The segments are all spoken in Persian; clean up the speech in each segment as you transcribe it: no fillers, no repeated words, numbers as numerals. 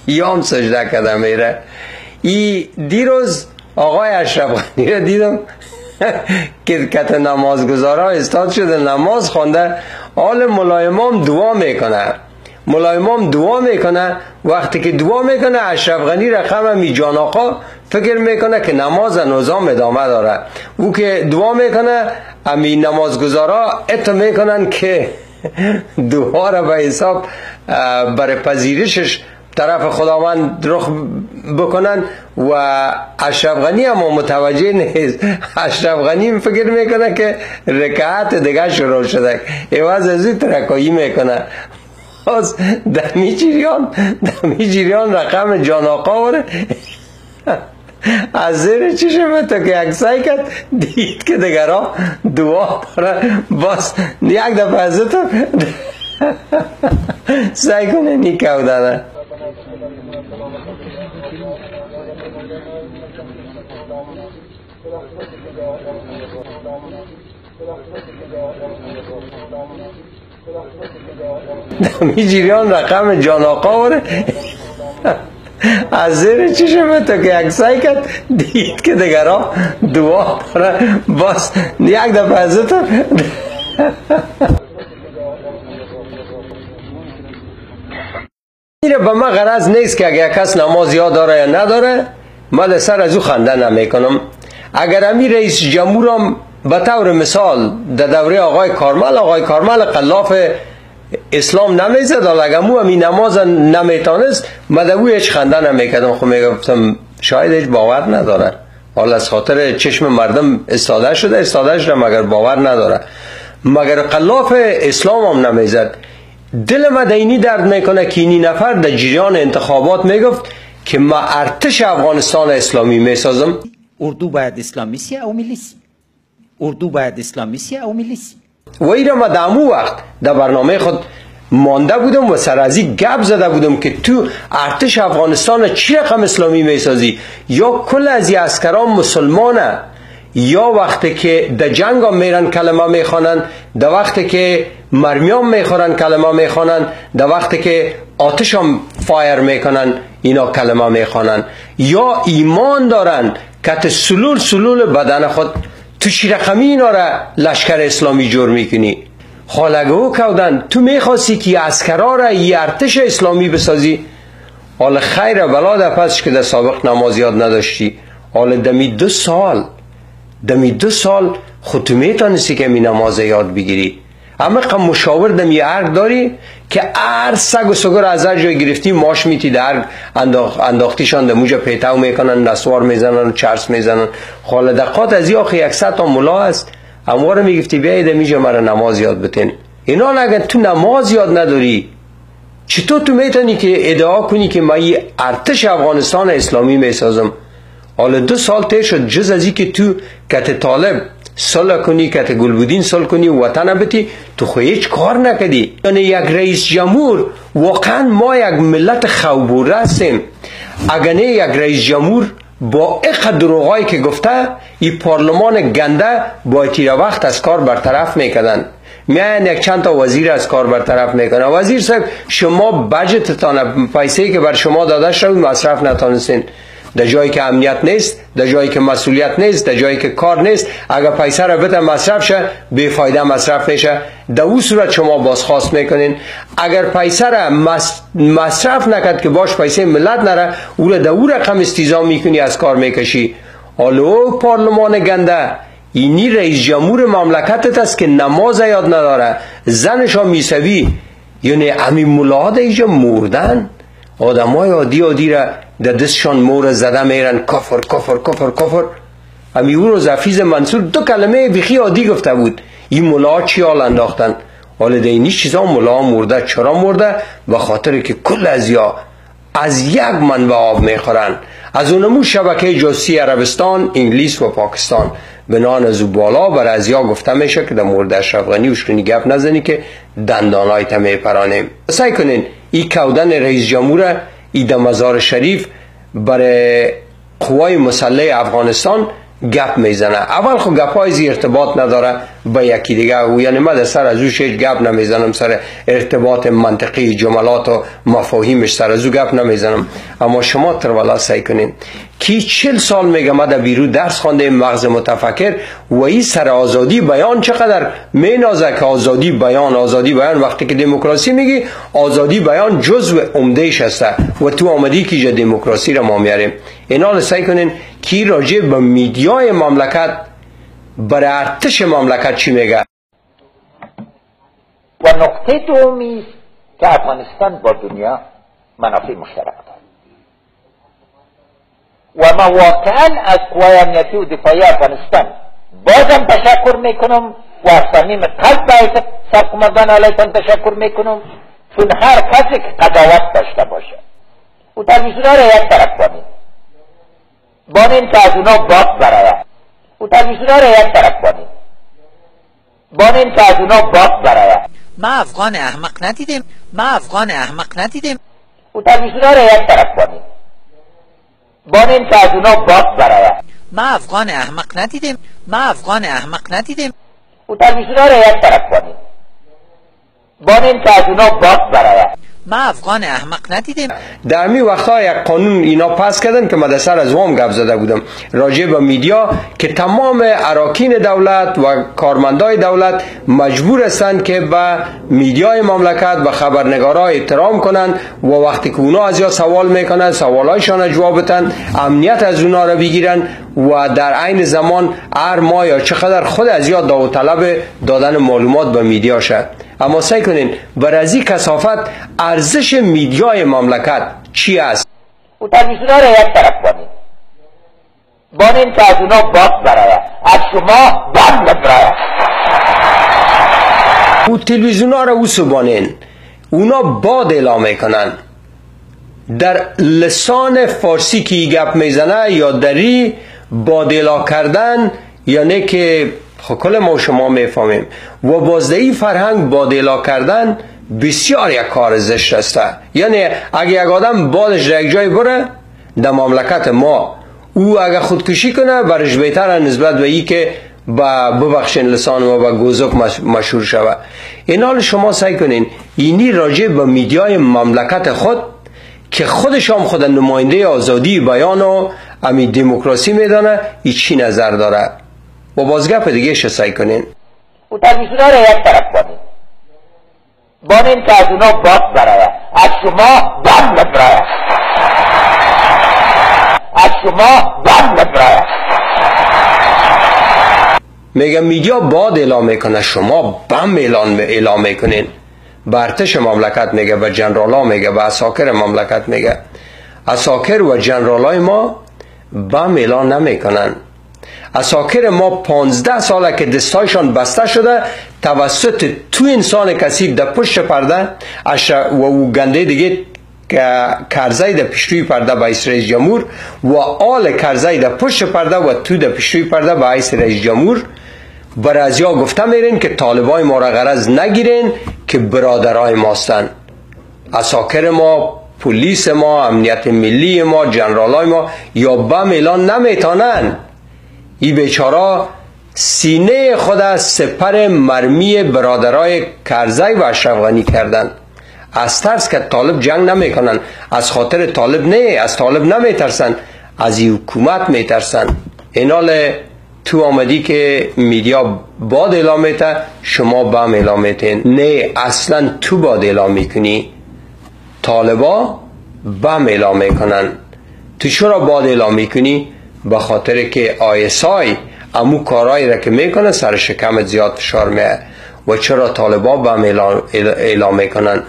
یام سجده کده میره. ای دیروز آقای اشرف غنی را دیدم که کت نمازگزارا استاد شده نماز خونده، حال ملایمام دعا میکنه، ملایمام دعا میکنه. وقتی که دعا میکنه اشرف غنی رقم می جان آقا فکر میکنه که نماز نظام ادامه داره. او که دعا میکنه امی نمازگزارا ات میکنن که دعا را به حساب برای پذیرشش طرف خداوند رخ بکنن و اشرف غنی هم متوجه نیست. اشرف غنی فکر میکنه که رکعت دیگه شروع شده، عوض از این ترکایی میکنه. باز دمی جریان رقم جان آقا وره از زیر چشم تو که اکسای کرد دید که دیگرها دعا داره. باز یک دفعه از تو سعی کنه نیکو داده. دمی جریان رقم جان آقا وره از زیر چشم تو که اکسای کرد دید که دیگرها دعا داره. باز یک دفعه از تو میره. به من غرض نیست که اگر کس نماز یاد داره یا نداره، من سر از او خنده نمیکنم. اگر امی رئیس جمهورم به طور مثال در دوره آقای کارمل قلاف اسلام نمیزد، اگر مو امی نماز نمیتانست من در او هیچ خنده نمیکردم. خب میگفتم شاید هیچ باور نداره، حالا از خاطر چشم مردم استاده شده مگر باور نداره. مگر قلاف اسلام هم نمیزد. دل ما دینی درد میکنه که اینی نفر در جریان انتخابات میگفت که ما ارتش افغانستان اسلامی میسازم. اردو باید اسلامی سی او ملی سی، اردو باید اسلامی سی او ملی سی. و ایره ما دامو وقت در برنامه خود مانده بودم و سرازی گپ زده بودم که تو ارتش افغانستان چی رقم اسلامی میسازی؟ یا کل از این عسکران مسلمانه، یا وقتی که در جنگ هم میرن کلمه میخوانن، در وقتی که مرمیان میخورن کلمه میخوانن، در وقتی که آتش هم فایر میکنن اینا کلمه میخوانن، یا ایمان دارن که سلول بدن خود تو چی رقمی اینا را لشکر اسلامی جور میکنی؟ خالگو کودن تو میخواستی که اسکرا را یه ارتش اسلامی بسازی؟ حال خیر بلا در پس که در سابق نماز یاد نداشتی، حال دمی 2 سال خود تو میتونستی که می نماز یاد بگیری. اما قم مشاور دمی ارگ داری که هر سگ و سگر از هر جای گرفتی ماش میتی در انداختیشان در موجه پیتاو میکنن، نسوار میزنن، چرس میزنن. خاله دقات از این آخی 100 تا ملا است، امواره میگفتی بیایده میجه مرا نماز یاد بتین. اینا اگر تو نماز یاد نداری چطور تو میتونی که ادعا کنی که من ارتش افغانستان اسلامی میسازم؟ حالا 2 سال تیر شد جز از این که تو کت طالب صلح کنی، کت گلبودین صلح کنی و وطن بتی، تو خو هیچ کار نکدی. یعنی یک رئیس جمهور، واقعا ما یک ملت خوبوره هستیم. اگر نه یک رئیس جمهور با اقدر دروغایی که گفته این پارلمان گنده با تیر وقت از کار برطرف میکردن. میان یک چند تا وزیر از کار برطرف میکنن. وزیر صاحب شما بجتتان پیسه‌ای که بر شما داده شد مصرف نتونستین. در جایی که امنیت نیست، در جایی که مسئولیت نیست، در جایی که کار نیست، اگر پیسه را بده مصرف شه بیفایده مصرف میشه. در اون صورت شما بازخواست میکنین. اگر پیسه را مصرف نکرد که باش پیسه ملت نره، او را در اون رقم استیزا میکنی از کار میکشی. حالا پارلمان گنده اینی رئیس جمهور مملکتت است که نماز یاد نداره، زنشا میسوی. یعنی امی ملاحظه اینجا مردن آدم های عادی را در دستشان مور زده میرن کفر. امی او روز حفیظ منصور 2 کلمه بیخی عادی گفته بود، این ملا چی حال انداختن؟ حال در اینی چیزا ملا مرده. چرا مرده؟ به خاطر که کل از یک منبع آب میخورن، از اونمو شبکه جاسوسی عربستان، انگلیس و پاکستان. بنان از او بالا بر ازیا گفته میشه که در مورد اشرف غنی وشکنی گپ نزنی که دندانایت میپرانیم. سعی کنین این کودن رئیس جمهور ای در مزار شریف برای قوای مسلح افغانستان گپ میزنه. اول خب گپای زی ارتباط نداره به یکی دیگه، و یعنی من در سر از او هیچ گپ نمیزنم، سر ارتباط منطقی جملات و مفاهیمش سر از او گپ نمیزنم. اما شما ترولا سعی کنین کی 40 سال میگه ما در بیرون درس خوانده مغز متفکر و این سر آزادی بیان چقدر مینازه که آزادی بیان وقتی که دموکراسی میگی آزادی بیان جزء عمدهش هسته و تو آمدی که جا دموکراسی را ما میاریم. اینا سعی کنین کی راجع به میدیای مملکت برای ارتش مملکت چی میگه. و نقطه دومی است که افغانستان با دنیا منافع مشترک دارد و ما واقعا از قوای امنیتی و دفاعی افغانستان بازم تشکر میکنم و از صمیم قلب به سرقمندان علیتان تشکر میکنم، چون هر کسی که قضاوت داشته باشه او تلویزیونها را یک طرف کنید بانین که از اونا باد برایه، او تلویزیونها را یک طرف کنید بانین که از اونا باد برایه. ما افغان احمق ندیدیم او تلویزیونها را یک طرف کنید بانین که از اونا باد برایه. ما افغان احمق ندیدیم او تلویزیونها را یک طرف کنید بانین که از اونا باد برایه. ما افغان احمق ندیدیم. در می وقتا یک قانون اینا پس کردن که من در سر از وام گپ زده بودم راجع به میدیا که تمام اراکین دولت و کارمندای دولت مجبور هستند که به میدیای مملکت و خبرنگارا احترام کنند و وقتی که اونا از یا سوال میکنن سوالایشان جواب بدن، امنیت از اونا را بگیرن و در عین زمان هر ماه یا چقدر خود از یا داوطلب دادن معلومات به میدیا شد. اما سعی کنین برازی کثافت ارزش میدیای مملکت چی است؟ او تلویزیونها را یک طرف کنید بانین که از اونا باد برایه، از شما باد برایه. او تلویزیونها را او سبانین اونا باد اعلام میکنن در لسان فارسی که گپ میزنه یا دری باد اعلام کردن، یعنی که کل ما و شما میفهمیم و بازدهی فرهنگ باد اعلام کردن بسیار یک کار زشت است. یعنی اگه یک آدم بادش در یک جای بره در مملکت ما، او اگه خودکشی کنه برش بهتره نسبت به ای که ببخشین لسان ما با گوزک مشهور شود. این حال شما سعی کنین اینی راجع به میدیای مملکت خود که خودش هم خود نماینده آزادی بیان و امی دموکراسی میدانه ای چی نظر داره و بازگپ دیگه ش سعی کنین. او تلویزیونها را یک طرف کنید بانین که از اونا باد برایه، از شما باد برایه، از شما باد برایه. میگه میدیا باد اعلام میکنه، شما بم اعلام میکنین. به ارتش مملکت میگه، به جنرالا میگه، به اساکر مملکت میگه. اساکر و جنرالای ما بم اعلان نمیکنن. اساکر ما 15 ساله که دستایشان بسته شده توسط تو انسان کثیف در پشت پرده و او گنده دیگه کرزی در پیشروی پرده به حیث رئیس جمهور و آل کرزی در پشت پرده و تو در پیشروی پرده به حیث رئیس جمهور برازیا گفته میرین که طالبای ما را غرض نگیرین که برادرای ماستن. اساکر ما، پلیس ما، امنیت ملی ما، جنرالای ما یا بم اعلان نمیتونن. ای بیچارا سینه خود از سپر مرمی برادرای کرزی و اشرف غنی کردن. از ترس که طالب جنگ نمیکنن، از خاطر طالب نه، از طالب نمیترسن، از این حکومت میترسن. اینال تو آمدی که میدیا باد اعلام میته، شما بم اعلام میتین. نه، اصلا تو باد اعلام میکنی، طالبا بم اعلام میکنن. تو چرا باد اعلام میکنی؟ به خاطر که آیسای امو کارایی را که میکنه سر شکمت زیاد فشار میه. و چرا طالبا بم اعلام میکنن؟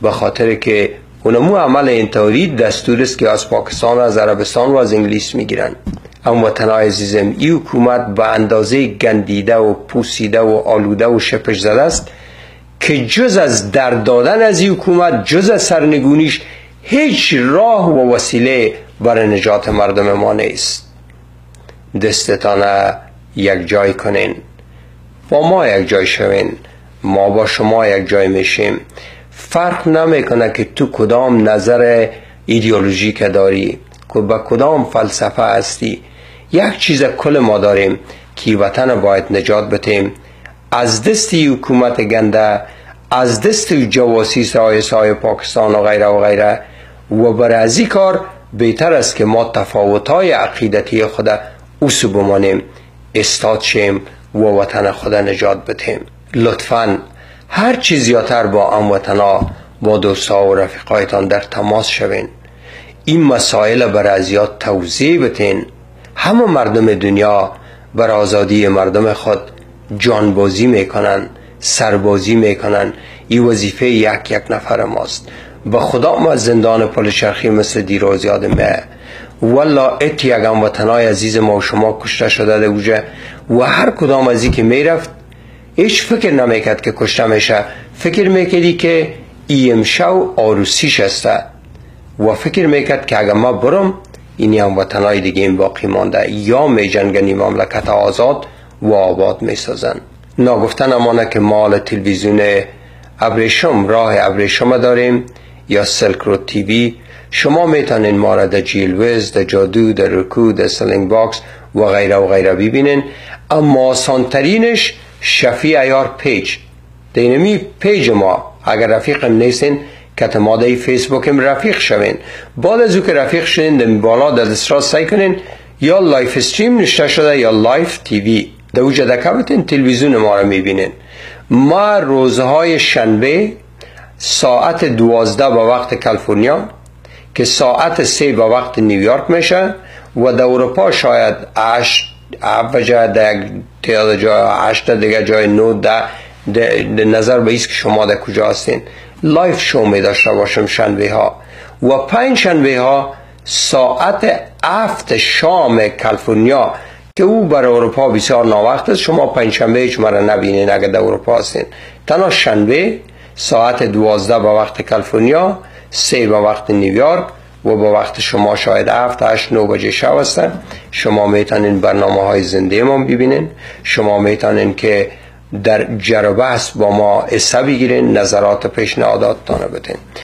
به خاطر که اونمو عمل انتحاری دستور است که از پاکستان و از عربستان و از انگلیس میگیرن. اما وطنای عزیزم، این حکومت به اندازه گندیده و پوسیده و آلوده و شپش زده است که جز از درد دادن از این حکومت، جز از سرنگونیش، هیچ راه و وسیله برای نجات مردم ما نیست. دستتان یک جای کنین، با ما یک جای شوین، ما با شما یک جای میشیم. فرق نمیکنه که تو کدام نظر ایدئولوژیک داری، که با کدام فلسفه هستی. یک چیز کل ما داریم که وطن باید نجات بتیم از دست حکومت گنده، از دست جواسیس های پاکستان و غیره و غیره. و برای از این کار بهتر است که ما تفاوت‌های عقیدتی خود اوسو بمانیم، استاد شیم و وطن خود نجات بتیم. لطفاً هر چی زیادتر با هموطنا، با دوستا و رفیقایتان در تماس شوین. این مسائل برای از یاد توضیح بتین. همه مردم دنیا بر آزادی مردم خود جانبازی میکنن، سربازی میکنن. این وظیفه یک نفر ماست. به خدا ما زندان پل چرخی مثل دیروز یادمه، والله ات یک هموطنای عزیز ما و شما کشته شده ده اوجه و هر کدام از این که میرفت هیچ فکر نمیکرد که کشته میشه، فکر میکردی که امشو آروسیش هسته و فکر میکرد که اگر ما برم اینی هموطنای دیگه این باقی مانده یا میجنگنی مملکت آزاد و آباد میسازن. ناگفتن امانه که مال تلویزیون ابریشم، راه ابریشم داریم یا سلک رود تیوی. شما میتونین ما را در جیلوز، در جادو، در رکو، در سلینگ باکس و غیره و غیره ببینین. اما آسانترینش شفیع ایار پیج، دینمی پیج ما اگر رفیقم نیستین که ما در فیسبوکم رفیق شوین. بعد از او که رفیق شدین در بالا در دسترس سعی کنین یا لایف استریم نشته شده یا لایف تیوی، در اوجه دکبتین تلویزیون ما را میبینین. ما روزهای شنبه ساعت 12 به وقت کالیفرنیا که ساعت 3 به وقت نیویورک میشه و در اروپا شاید 8 بجه در جای 8 دیگه جای 9 در نظر به ایست که شما در کجا هستین. لایف شو می داشته باشم شنبه ها و 5 شنبه ها ساعت 7 شام کالیفرنیا که او برای اروپا بسیار ناوقت است. شما 5 شنبه هیچ مرا نبینین اگر در اروپا هستین. تنها شنبه ساعت 12 به وقت کالیفرنیا، 3 به وقت نیویورک و به وقت شما شاید 7 8 9 بجه شب هستن. شما میتونین برنامه های زنده ما ببینین. شما میتونین که در جر و بحث با ما حصه بگیرین، نظرات پیشنهاداتتان بدین.